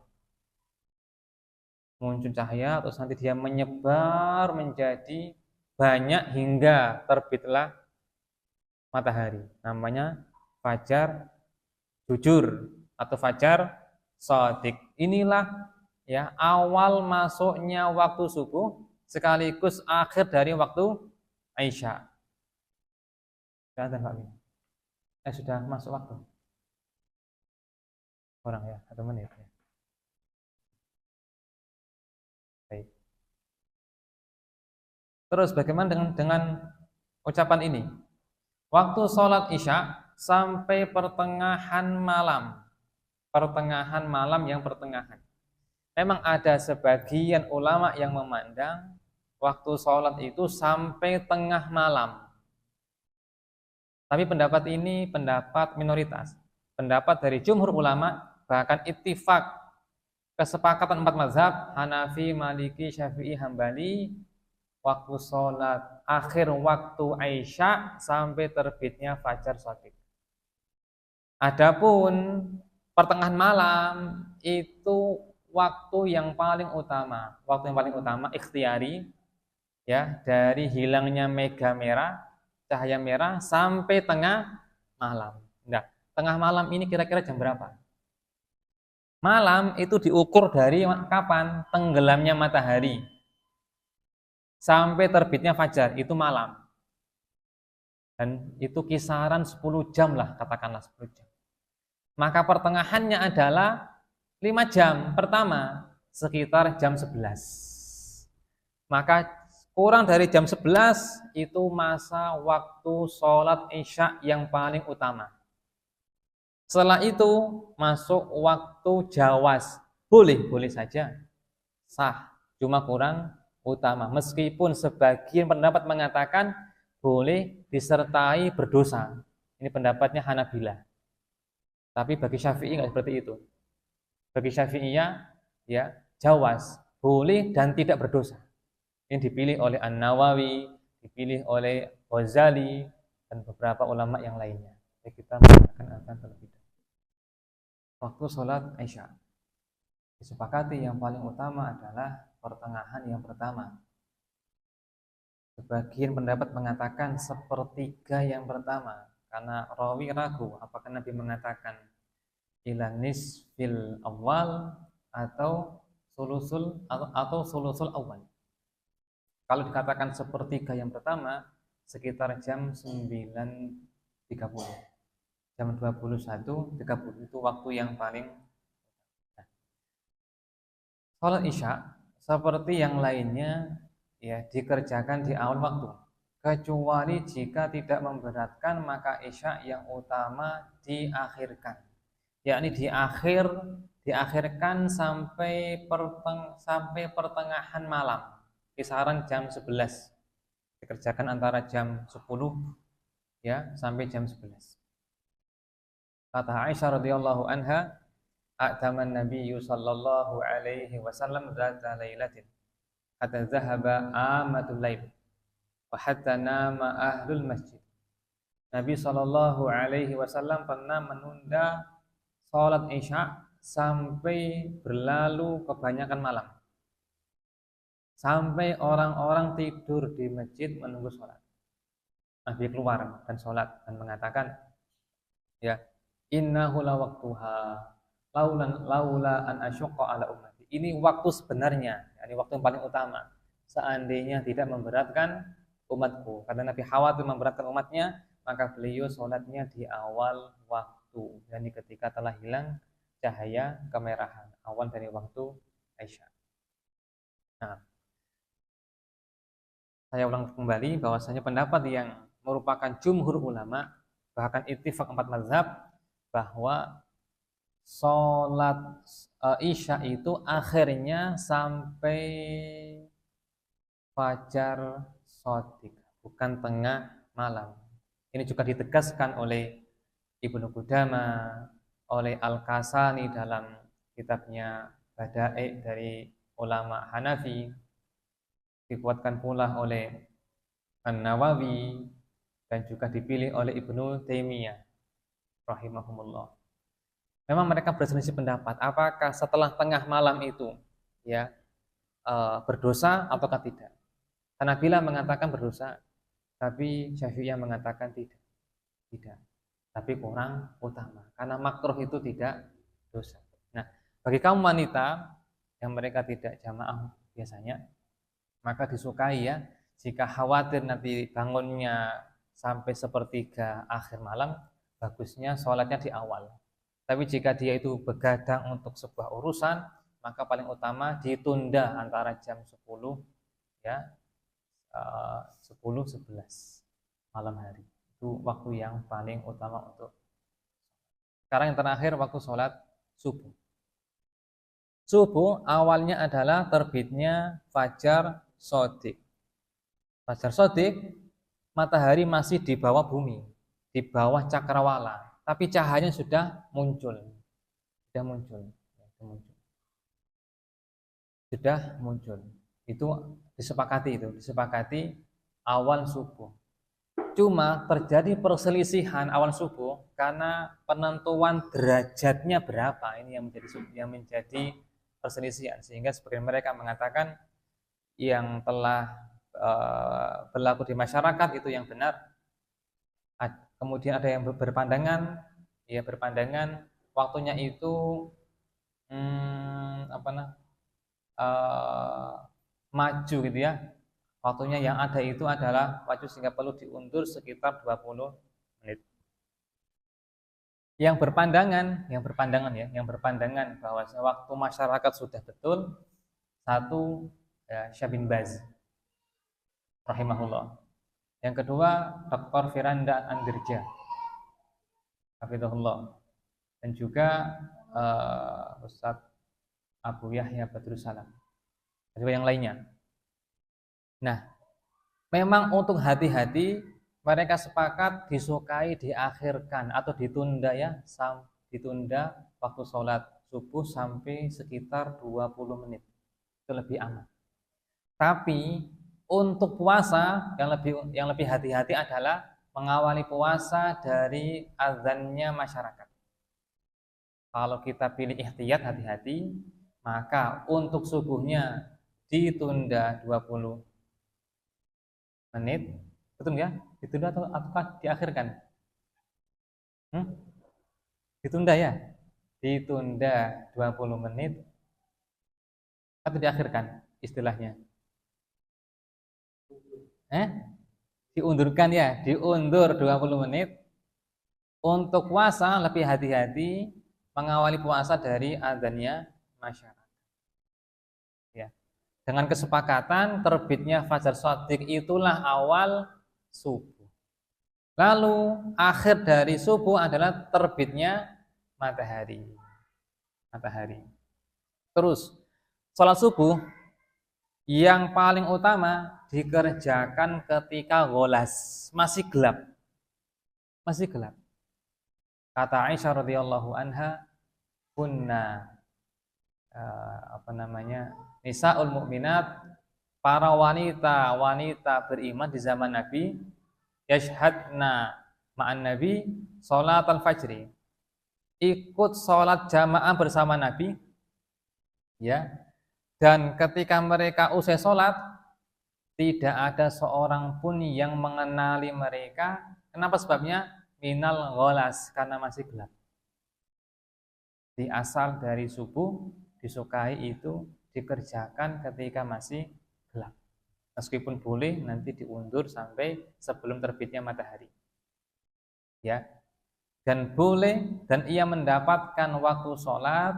Speaker 1: Muncul cahaya terus nanti dia menyebar menjadi banyak hingga terbitlah matahari. Namanya fajar jujur atau fajar shadiq. Inilah ya awal masuknya waktu subuh sekaligus akhir dari waktu Isya. Sudah masuk waktu. Orang ya, 1 menit ya. Baik. Terus bagaimana dengan ucapan ini? Waktu sholat Isya sampai pertengahan malam. Pertengahan malam yang pertengahan. Memang ada sebagian ulama yang memandang waktu sholat itu sampai tengah malam. Tapi pendapat ini pendapat minoritas. Pendapat dari jumhur ulama, bahkan ittifaq, kesepakatan 4 mazhab, Hanafi, Maliki, Syafi'i, Hambali, waktu sholat akhir waktu Isya sampai terbitnya fajar shadiq. Adapun pertengahan malam itu waktu yang paling utama. Waktu yang paling utama ikhtiari ya, dari hilangnya mega merah, cahaya merah sampai tengah malam. Nah, tengah malam ini kira-kira jam berapa? Malam itu diukur dari kapan? Tenggelamnya matahari sampai terbitnya fajar, itu malam. Dan itu kisaran 10 jam lah, katakanlah 10 jam. Maka pertengahannya adalah 5 jam. Pertama, sekitar jam 11. Maka kurang dari jam 11 itu masa waktu sholat Isya yang paling utama. Setelah itu masuk waktu jawas. Boleh saja. Sah, cuma kurang utama. Meskipun sebagian pendapat mengatakan boleh disertai berdosa. Ini pendapatnya Hanabilah. Tapi bagi Syafi'i nggak seperti itu. Bagi Syafi'iyah ya jawas, boleh dan tidak berdosa. Ini dipilih oleh An-Nawawi, dipilih oleh Ghazali dan beberapa ulama yang lainnya. Jadi kita menggunakan azan terlebih dahulu. Waktu sholat Isya disepakati yang paling utama adalah pertengahan yang pertama. Sebagian pendapat mengatakan sepertiga yang pertama, karena rawi ragu apakah Nabi mengatakan ila nisfil awal atau sulusul awal. Kalau dikatakan sepertiga yang pertama sekitar jam 9.30. Jam 21.30 itu waktu yang paling. Salat Isya seperti yang lainnya ya dikerjakan di awal waktu. Kecuali jika tidak memberatkan, maka Isya yang utama diakhirkan. Yakni diakhirkan sampai pertengahan malam, kisaran jam 11. Dikerjakan antara jam 10 ya sampai jam 11. Kata Aisyah radhiyallahu anha, a'taman nabiyyu sallallahu alaihi wasallam dzata lailatin hatta dhahaba amatul lail wa hatta nama ahlul masjid. Nabi sallallahu alaihi wasallam pernah menunda salat Isya sampai berlalu kebanyakan malam. Sampai orang-orang tidur di masjid menunggu sholat. Nabi keluar dan sholat dan mengatakan, ya, innahu lawaqtuha laula an asyqa ala ummati. Ini waktu sebenarnya, ini waktu yang paling utama. Seandainya tidak memberatkan umatku, karena Nabi khawatir memberatkan umatnya, maka beliau sholatnya di awal waktu, yakni ketika telah hilang cahaya kemerahan, awal dari waktu Isya. Nah, saya ulang kembali bahwasanya pendapat yang merupakan jumhur ulama, bahkan ittifaq 4 mazhab, bahwa sholat Isya itu akhirnya sampai fajar shadiq, bukan tengah malam. Ini juga ditegaskan oleh Ibnu Qudamah, oleh Al-Kasani dalam kitabnya Bada'i dari ulama Hanafi, dikuatkan pula oleh An-Nawawi, dan juga dipilih oleh Ibnu Taimiyah rahimahumullah. Memang mereka berselisih pendapat apakah setelah tengah malam itu ya berdosa ataukah tidak. Hanabila mengatakan berdosa, tapi Syafi'iyah mengatakan tidak. Tapi kurang utama karena makruh itu tidak dosa. Nah, bagi kaum wanita yang mereka tidak jamaah biasanya, maka disukai ya jika khawatir nanti bangunnya sampai sepertiga akhir malam, bagusnya sholatnya di awal. Tapi jika dia itu begadang untuk sebuah urusan, maka paling utama ditunda antara jam 10 ya 10-11 malam hari. Itu waktu yang paling utama untuk. Sekarang yang terakhir waktu sholat subuh. Subuh awalnya adalah terbitnya fajar shadiq. Fajar shadiq, matahari masih di bawah bumi, di bawah cakrawala, tapi cahayanya sudah muncul. Sudah muncul. Itu disepakati awal subuh. Cuma terjadi perselisihan awal subuh karena penentuan derajatnya berapa, ini yang menjadi perselisihan, sehingga sebagian mereka mengatakan yang telah berlaku di masyarakat itu yang benar. Kemudian ada yang berpandangan waktunya itu maju gitu ya. Waktunya yang ada itu adalah maju sehingga perlu diundur sekitar 20 menit. Yang berpandangan bahwa waktu masyarakat sudah betul, satu ya, Syekh bin Baz rahimahullah. Yang kedua Dr. Firanda Andirja hafizahullah, dan juga Ustadz Abu Yahya Badrussalam, dan juga yang lainnya. Nah, memang untuk hati-hati mereka sepakat disukai diakhirkan atau ditunda ya, ditunda waktu sholat subuh sampai sekitar 20 menit. Itu lebih aman. Tapi untuk puasa yang lebih hati-hati adalah mengawali puasa dari azannya masyarakat. Kalau kita pilih ikhtiyat hati-hati, maka untuk subuhnya ditunda 20 menit, betul ya? Ditunda atau diakhirkan? Ditunda ya? Ditunda 20 menit atau diakhirkan istilahnya? Diundurkan ya, diundur 20 menit. Untuk puasa lebih hati-hati mengawali puasa dari azannya masyarakat. Ya. Dengan kesepakatan terbitnya fajar shadiq itulah awal subuh. Lalu akhir dari subuh adalah terbitnya matahari. Terus sholat subuh yang paling utama dikerjakan ketika gholas, masih gelap. Kata Aisyah radhiyallahu anha, kunna nisaul mukminat, para wanita beriman di zaman Nabi, yashhadna ma'an Nabi sholatal fajri. ikut sholat jamaah bersama Nabi, ya. Dan ketika mereka usai sholat, tidak ada seorang pun yang mengenali mereka. Kenapa sebabnya? Minal gholas, karena masih gelap. Di asal dari subuh disukai itu dikerjakan ketika masih gelap. Meskipun boleh nanti diundur sampai sebelum terbitnya matahari. Ya. Dan boleh dan ia mendapatkan waktu sholat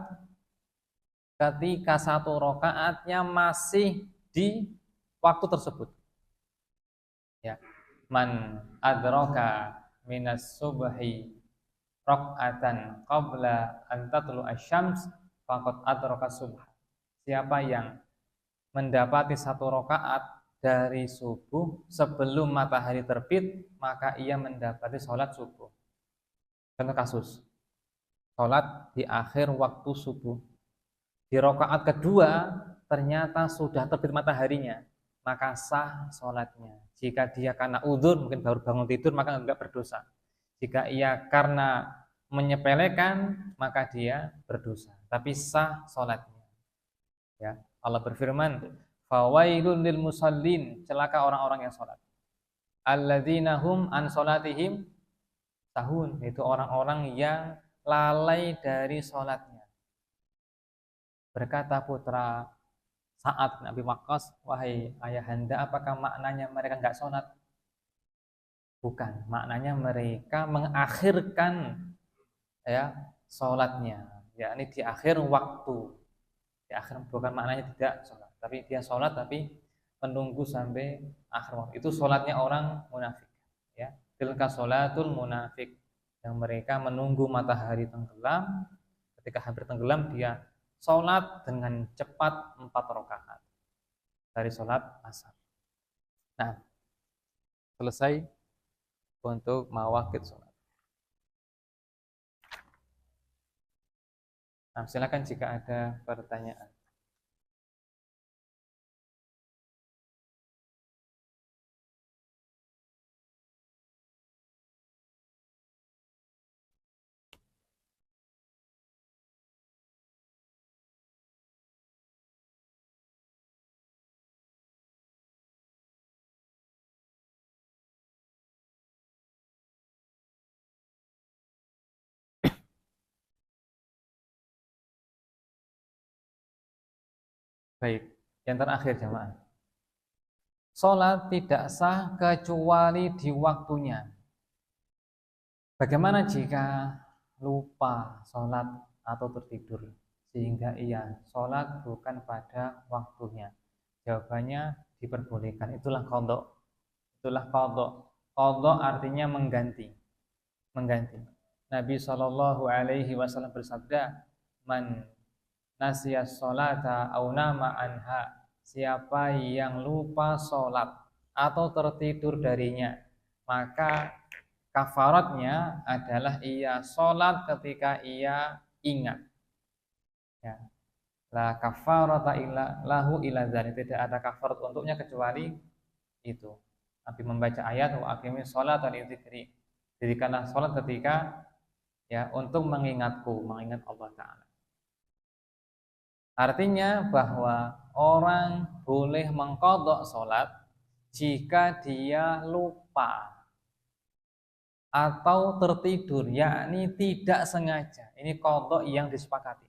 Speaker 1: ketika satu rokaatnya masih di waktu tersebut. Ya. Man adraka minas subhi rakaatan qabla an tatlu asy-syams faqad adraka subh. Siapa yang mendapati satu rakaat dari subuh sebelum matahari terbit, maka ia mendapati sholat subuh. Contoh kasus, sholat di akhir waktu subuh. Di rakaat kedua ternyata sudah terbit mataharinya, maka sah sholatnya. Jika dia karena udzur, mungkin baru bangun tidur, maka enggak berdosa. Jika ia karena menyepelekan, maka dia berdosa. Tapi sah sholatnya. Ya, Allah berfirman, fawailun lil musallin, celaka orang-orang yang sholat. Alladzina hum an sholatihim sahun, itu orang-orang yang lalai dari sholatnya. Berkata putra Sa'ad bin Abi Waqqas, wahai ayahanda, apakah maknanya mereka enggak sholat? Bukan, maknanya mereka mengakhirkan ya sholatnya, yakni di akhir waktu. Di akhir, bukan maknanya tidak sholat, tapi dia sholat tapi menunggu sampai akhir waktu. Itu sholatnya orang munafik. Ya, tilka sholatul munafik, yang mereka menunggu matahari tenggelam. Ketika hampir tenggelam dia sholat dengan cepat 4 rakaat dari sholat asar. Nah, selesai untuk mawaqit sholat. Nah, silakan jika ada pertanyaan. Baik, yang terakhir jemaah. Sholat tidak sah kecuali di waktunya. Bagaimana jika lupa sholat atau tertidur sehingga ia sholat bukan pada waktunya? Jawabannya diperbolehkan. Itulah qadha. Itulah qadha. Qadha artinya mengganti. Mengganti. Nabi SAW bersabda, "Man nasiya sholata au nama anha." Siapa yang lupa sholat atau tertidur darinya, maka kafaratnya adalah ia sholat ketika ia ingat. Ya. La kafarata illa lahu illa dzalik, tidak ada kafarat untuknya kecuali itu. Nabi membaca ayat wa aqimis sholata li dzikri. Dirikanlah sholat ketika ya untuk mengingatku, mengingat Allah Ta'ala. Artinya bahwa orang boleh mengqadha sholat jika dia lupa atau tertidur, yakni tidak sengaja. Ini qadha yang disepakati.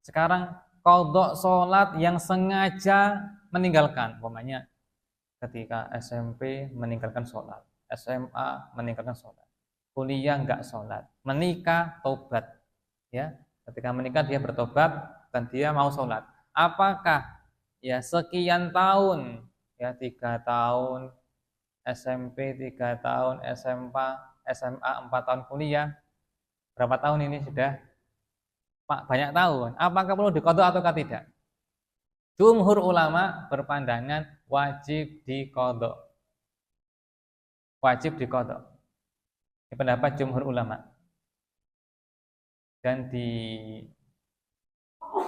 Speaker 1: Sekarang qadha sholat yang sengaja meninggalkan, umpamanya ketika SMP meninggalkan sholat, SMA meninggalkan sholat, kuliah enggak sholat, menikah tobat, ya ketika menikah dia bertobat dan dia mau sholat. Apakah ya sekian tahun, ya 3 tahun SMP, 3 tahun SMA 4 tahun kuliah, berapa tahun ini sudah Pak, banyak tahun, apakah perlu diqadha ataukah tidak? Jumhur ulama berpandangan wajib diqadha. Wajib diqadha. Ini pendapat jumhur ulama. Dan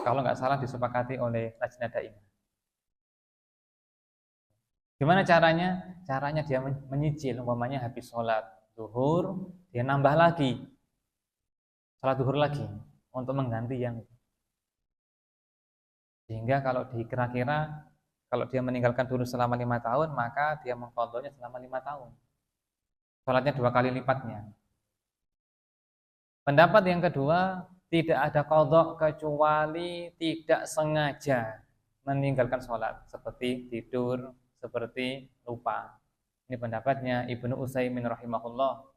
Speaker 1: kalau nggak salah disepakati oleh Lajnah Daimah. Gimana caranya? Caranya dia menyicil, umpamanya habis sholat zuhur, dia nambah lagi sholat duhur lagi untuk mengganti yang itu. Sehingga kalau dikira-kira kalau dia meninggalkan duhur selama 5 tahun, maka dia mengqadhonya selama 5 tahun. Sholatnya 2 kali lipatnya. Pendapat yang kedua, tidak ada qadha kecuali tidak sengaja meninggalkan sholat, seperti tidur, seperti lupa. Ini pendapatnya Ibnu Utsaimin rahimahullah.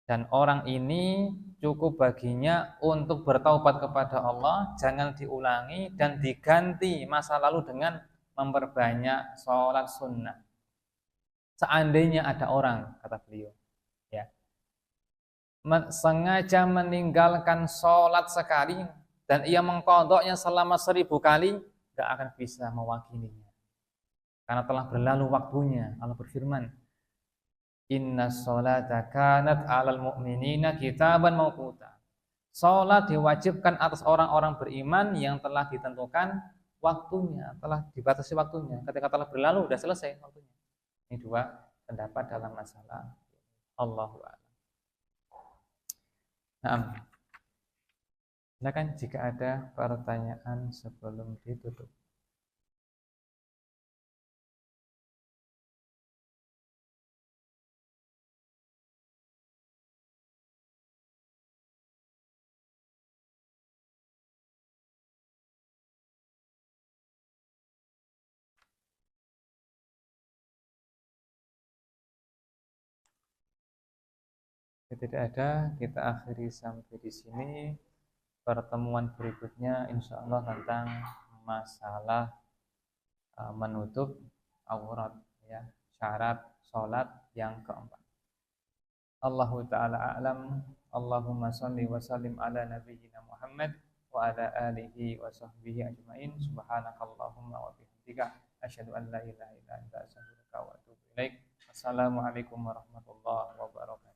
Speaker 1: Dan orang ini cukup baginya untuk bertaubat kepada Allah, jangan diulangi dan diganti masa lalu dengan memperbanyak sholat sunnah. Seandainya ada orang, kata beliau, ya, sengaja meninggalkan sholat sekali dan ia mengqadhanya selama 1000 kali, tidak akan bisa mewakilinya karena telah berlalu waktunya. Allah berfirman, inna sholata kanat alal mu'minina kitaban mawquta. Sholat diwajibkan atas orang-orang beriman yang telah ditentukan waktunya, telah dibatasi waktunya. Ketika telah berlalu, sudah selesai waktunya. Ini dua pendapat dalam masalah Allahu a'lam. Nah, silakan jika ada pertanyaan sebelum ditutup. Jika tidak ada, kita akhiri sampai di sini. Pertemuan berikutnya insya Allah tentang masalah menutup aurat, ya, syarat sholat yang keempat. Allahu ta'ala a'lam. Allahumma salli wa sallim ala nabiyyina Muhammad wa ala alihi wa sahbihi ajma'in. Subhanakallahumma wa bihamdika asyhadu an la ilaha illa anta astaghfiruka wa atubu ilaik. Assalamualaikum warahmatullahi wabarakatuh.